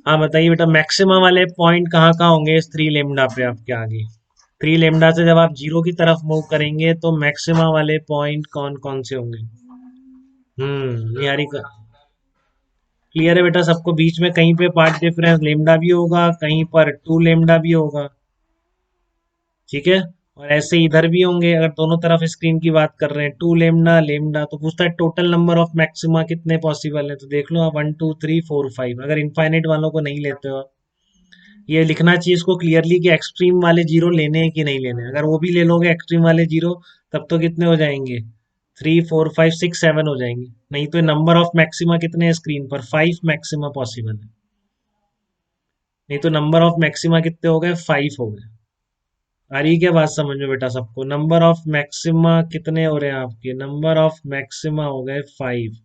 हाँ बताइए बेटा, मैक्सिमम वाले पॉइंट कहाँ कहाँ होंगे इस 3 लेमडा पे आपके आगे? 3 लेमडा से जब आप जीरो की तरफ मूव करेंगे तो मैक्सिमम वाले पॉइंट कौन कौन से होंगे? निहारिका क्लियर है बेटा सबको? बीच में कहीं पे पार्ट डिफरेंस लेमडा भी होगा, कहीं पर 2 लेमडा भी होगा। ठीक है। और ऐसे इधर भी होंगे, अगर दोनों तरफ स्क्रीन की बात कर रहे हैं, 2 लेमडा लेमडा, तो पूछता है टोटल नंबर ऑफ मैक्सिमा कितने पॉसिबल है, तो देख लो आप 1 2 3 4 5, अगर इनफाइनाइट वालों को नहीं लेते हो, ये लिखना चाहिए इसको क्लियरली कि एक्सट्रीम वाले जीरो लेने हैं कि नहीं लेने हैं। अगर वो भी ले लोगे एक्सट्रीम वाले जीरो, तब तो कितने हो जाएंगे? 3 4 5 6 7 हो जाएंगे। नहीं तो नंबर ऑफ मैक्सिमा कितने हैं स्क्रीन पर? 5 मैक्सिमा पॉसिबल है। नहीं तो नंबर ऑफ मैक्सिमा कितने हो गए? 5 हो गए। आ रही है क्या बात समझ में बेटा सबको? नंबर ऑफ मैक्सिमा कितने हो रहे हैं आपके? नंबर ऑफ मैक्सिमा हो गए 5।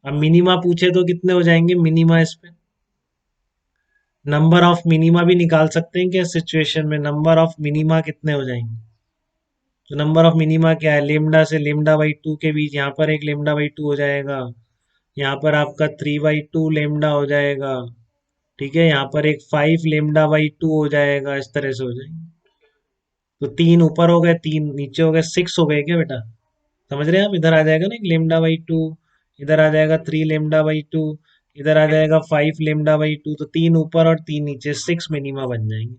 अब मिनिमा पूछे तो कितने हो जाएंगे मिनिमा इस पे? नंबर ऑफ मिनिमा भी निकाल सकते हैं क्या सिचुएशन में? नंबर ऑफ मिनिमा कितने हो जाएंगे? तो नंबर ऑफ मिनिमा क्या है? लेमडा से लेमडा बाई टू के बीच, यहाँ पर एक लेमडा बाई टू हो जाएगा, यहाँ पर आपका 3/2 लेमडा हो जाएगा। ठीक है, यहाँ पर एक 5 लेमडा बाई 2 हो जाएगा, इस तरह से हो जाएंगे। तो 3 ऊपर हो गए, 3 नीचे हो गए, 6 हो गए क्या बेटा? समझ रहे हैं आप? इधर आ जाएगा ना एक लेमडा बाई 2, इधर आ जाएगा 3 लेमडा बाई 2, इधर आ जाएगा 5 लेमडा बाई 2, तो 3 ऊपर और 3 नीचे, 6 मिनिमा बन जाएंगे।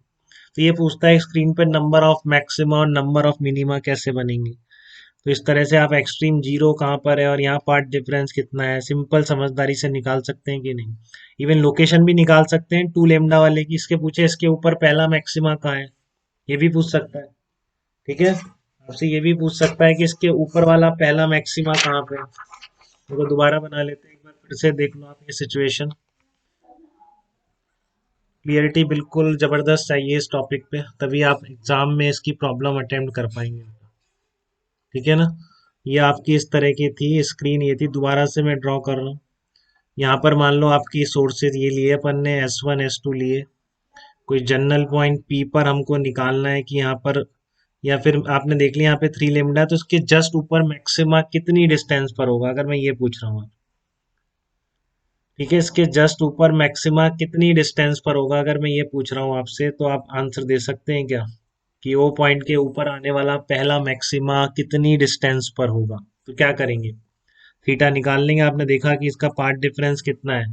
तो ये पूछता है स्क्रीन पे नंबर ऑफ मैक्सिमा और नंबर ऑफ मिनिमा कैसे बनेंगे। तो इस तरह से आप एक्सट्रीम जीरो कहाँ पर है और यहाँ पार्ट डिफरेंस कितना है, सिंपल समझदारी से निकाल सकते हैं कि नहीं। इवन लोकेशन भी निकाल सकते हैं 2 लेमडा वाले की, इसके पूछे इसके ऊपर पहला मैक्सिमा कहाँ है, ये भी पूछ सकता है। ठीक है, आपसे ये भी पूछ सकता है कि इसके ऊपर वाला पहला मैक्सिमा कहाँ पे है। देखो दोबारा बना लेते हैं एक बार, फिर से देख लो आप ये सिचुएशन। क्लियरिटी बिल्कुल जबरदस्त चाहिए इस टॉपिक पे, तभी आप एग्जाम में इसकी प्रॉब्लम अटेम्प्ट कर पाएंगे। ठीक है ना? ये आपकी इस तरह की थी स्क्रीन, ये थी, दोबारा से मैं ड्रॉ कर रहा हूँ। यहाँ पर मान लो आपकी सोर्सेज ये लिए अपन ने, S1 S2 लिए, कोई जनरल पॉइंट पी पर हमको निकालना है कि यहाँ पर, या फिर आपने देख लिया यहाँ पे 3 लेमडा, तो इसके जस्ट ऊपर मैक्सिमा कितनी डिस्टेंस पर होगा, अगर मैं ये पूछ रहा हूँ। ठीक है, इसके जस्ट ऊपर मैक्सिमा कितनी डिस्टेंस पर होगा, अगर मैं ये पूछ रहा हूँ आपसे, तो आप आंसर दे सकते हैं क्या कि ओ पॉइंट के ऊपर आने वाला पहला मैक्सिमा कितनी डिस्टेंस पर होगा? तो क्या करेंगे? थीटा निकाल लेंगे। आपने देखा कि इसका पार्ट डिफरेंस कितना है?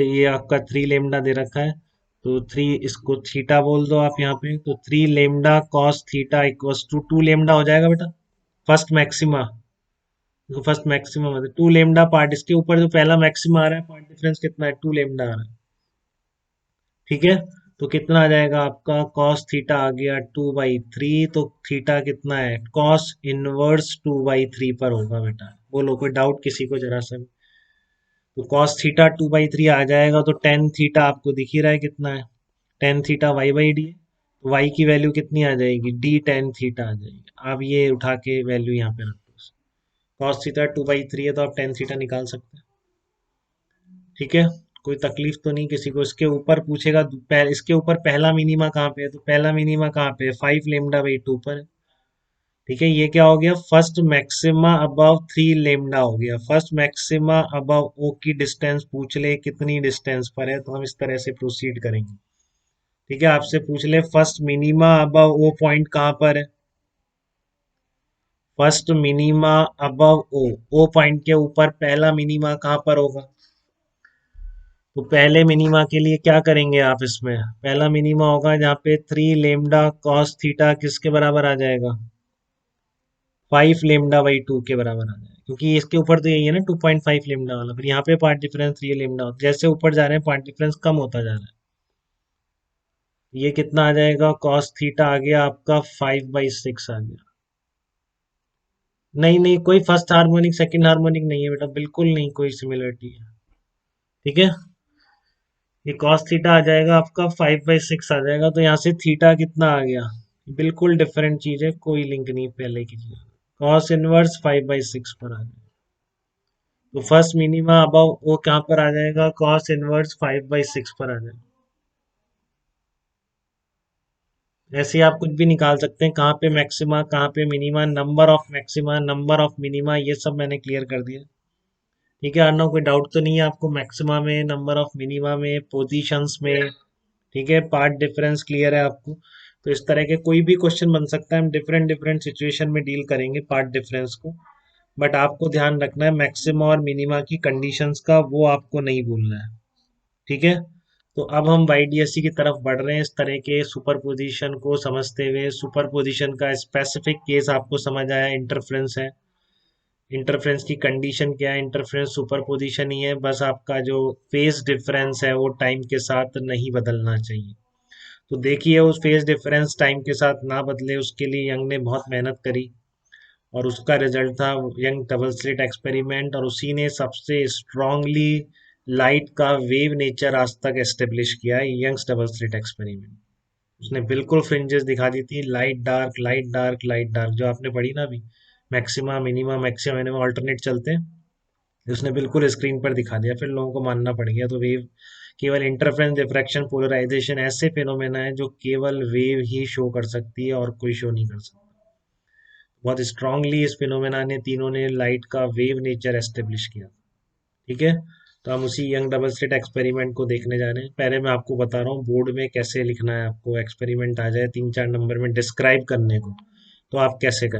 ये आपका 3 लेमडा दे रखा है, तो 3 इसको थीटा बोल दो आप यहाँ पे, तो 3 lambda cos theta equals to 2 lambda हो जाएगा बेटा, फर्स्ट मैक्सिमा। देखो फर्स्ट मैक्सिमम है 2 लेमडा, पार्ट इसके ऊपर जो पहला मैक्सिमा आ रहा है, पार्ट डिफरेंस कितना है? 2 लेमडा आ रहा है। ठीक है, तो कितना आ जाएगा आपका? कॉस थीटा आ गया 2/3, तो थीटा कितना है? कॉस इनवर्स 2/3 पर होगा बेटा। बोलो कोई डाउट किसी को जरा सा? तो कॉस थीटा 2/3 आ जाएगा, तो टेन थीटा आपको दिख ही रहा है कितना है? टेन थीटा y/d है, तो y की वैल्यू कितनी आ जाएगी? d tan थीटा आ जाएगी। आप ये उठा के वैल्यू यहाँ पे रख दो। कॉस थीटा 2/3 है, तो आप टेन थीटा निकाल सकते हैं। ठीक है, कोई तकलीफ तो नहीं किसी को? इसके ऊपर पूछेगा इसके ऊपर पहला मिनीमा कहाँ पे है, तो पहला मिनीमा कहाँ पे है? 5 लेमडा बाई 2 पर है। ठीक है, ये क्या हो गया? फर्स्ट मैक्सिमा अबव 3 लेमडा हो गया। फर्स्ट मैक्सिमा अबव ओ की डिस्टेंस पूछ ले कितनी डिस्टेंस पर है, तो हम इस तरह से प्रोसीड करेंगे। ठीक है, आपसे पूछ ले first minima above O point कहाँ पर है? First minima above O point के ऊपर पहला मिनिमा कहाँ पर होगा? तो पहले मिनिमा के लिए क्या करेंगे आप? इसमें पहला मिनिमा होगा जहाँ पे 3 लेमडा कॉस थीटा किसके बराबर आ जाएगा? 5 लेमडा बाई 2 के बराबर आ जाएगा, क्योंकि इसके ऊपर तो यही है ना 2.5 लेमडा वाला। फिर यहाँ पे पार्ट डिफरेंस 3 लेमडा होता है, जैसे ऊपर जा रहे हैं पार्ट डिफरेंस कम होता जा रहा है। ये कितना आ जाएगा? कॉस थीटा आ गया आपका 5/6 आ गया। नहीं नहीं, कोई फर्स्ट हार्मोनिक सेकंड हार्मोनिक नहीं है बेटा, बिल्कुल नहीं कोई सिमिलरिटी है। ठीक है, ये कॉस थीटा आ जाएगा आपका 5/6 आ जाएगा, तो यहाँ से थीटा कितना आ गया? बिल्कुल डिफरेंट चीज है, कोई लिंक नहीं पहले की चीज। कॉस इनवर्स 5/6 पर आ जाएगा, तो फर्स्ट मिनिमा अबव वो कहाँ पर आ जाएगा? कॉस इनवर्स 5/6 पर आ जाएगा। ऐसे ही आप कुछ भी निकाल सकते हैं, कहाँ पे मैक्सिमा कहाँ पे minima, number of maxima number of minima, ये सब मैंने क्लियर कर दिया। ठीक है अर्नव, कोई डाउट तो नहीं है आपको मैक्सिमा में, नंबर ऑफ मिनिमा में, पोजीशंस में? ठीक है, पार्ट डिफरेंस क्लियर है आपको? तो इस तरह के कोई भी क्वेश्चन बन सकता है, हम डिफरेंट डिफरेंट सिचुएशन में डील करेंगे पार्ट डिफरेंस को। बट आपको ध्यान रखना है मैक्सिमा और मिनिमा की कंडीशंस का, वो आपको नहीं भूलना है। ठीक है, तो अब हम वाईडीएससी की तरफ बढ़ रहे हैं इस तरह के सुपरपोजिशन को समझते हुए। सुपरपोजिशन का स्पेसिफिक केस आपको समझ आया, इंटरफ्रेंस है। इंटरफ्रेंस की कंडीशन क्या है? इंटरफ्रेंस सुपरपोजिशन ही है, बस आपका जो फेज डिफरेंस है वो टाइम के साथ नहीं बदलना चाहिए। तो देखिए उस फेज डिफरेंस टाइम के साथ ना बदले, उसके लिए यंग ने बहुत मेहनत करी, और उसका रिजल्ट था यंग डबल स्लिट एक्सपेरिमेंट, और उसी ने सबसे स्ट्रांगली लाइट का वेव नेचर आज तक एस्टेब्लिश किया है, यंग्स डबल स्लिट एक्सपेरिमेंट। उसने बिल्कुल फ्रिंजेस दिखा दी थी, light dark light dark light dark, जो आपने पढ़ी ना अभी, maxima minima maxima minima alternate चलते हैं, उसने बिल्कुल स्क्रीन पर दिखा दिया, फिर लोगों को मानना पड़ गया। तो वेव केवल इंटरफेरेंस डिफ्रैक्शन पोलराइजेशन ऐसे फिनोमेना है जो केवल वेव ही शो कर सकती है और कोई शो नहीं कर सकता। बहुत स्ट्रांगली इस फिनोमेना ने, तीनों ने लाइट का वेव नेचर एस्टेब्लिश किया। ठीक है, तो हम उसी यंग डबल स्लिट एक्सपेरिमेंट को देखने जा रहे हैं। पहले मैं आपको बता रहा हूँ बोर्ड में कैसे लिखना है, आपको एक्सपेरिमेंट आ जाए 3-4 नंबर में डिस्क्राइब करने को, तो आप कैसे करें।